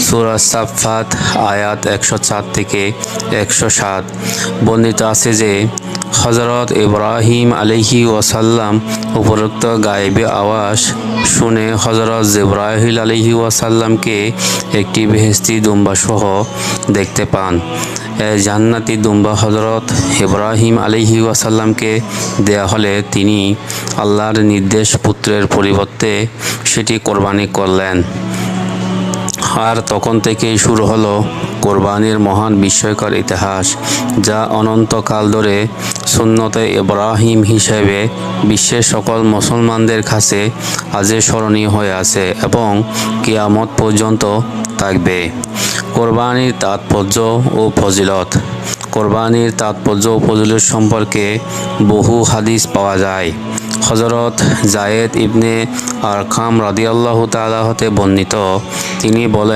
সূরা সাফফাত আয়াত 104 থেকে 107 বর্ণিত আছে যে হযরত ইব্রাহিম আলাইহি ওয়াসাল্লাম উপরোক্ত গায়েবী আওয়াজ শুনে হযরত জিবরাইল আলাইহি ওয়াসাল্লামকে একটি বেহেশতি দুম্বা সহ দেখতে পান। এই জান্নাতি দুম্বা হযরত ইব্রাহিম আলাইহি ওয়াসাল্লামকে দেয়া হলে তিনি আল্লাহর নির্দেশ পুত্রের পরিবর্তে সেটি কোরবানি করলেন। আর তখন থেকেই শুরু হলো কোরবানির মহান বিস্ময়কর ইতিহাস, যা অনন্তকাল ধরে সুন্নতে ইব্রাহিম হিসেবে বিশ্বের সকল মুসলমানদের কাছে আজও স্মরণীয় হয়ে আছে এবং কিয়ামত পর্যন্ত থাকবে। কোরবানির তাৎপর্য ও ফজিলত। কোরবানির তাৎপর্য ও ফজিলত সম্পর্কে বহু হাদিস পাওয়া যায়। হযরত যায়েদ ইবনে আরকাম রাদিয়াল্লাহু তাআলা হতে বর্ণিত, তিনি বলেন,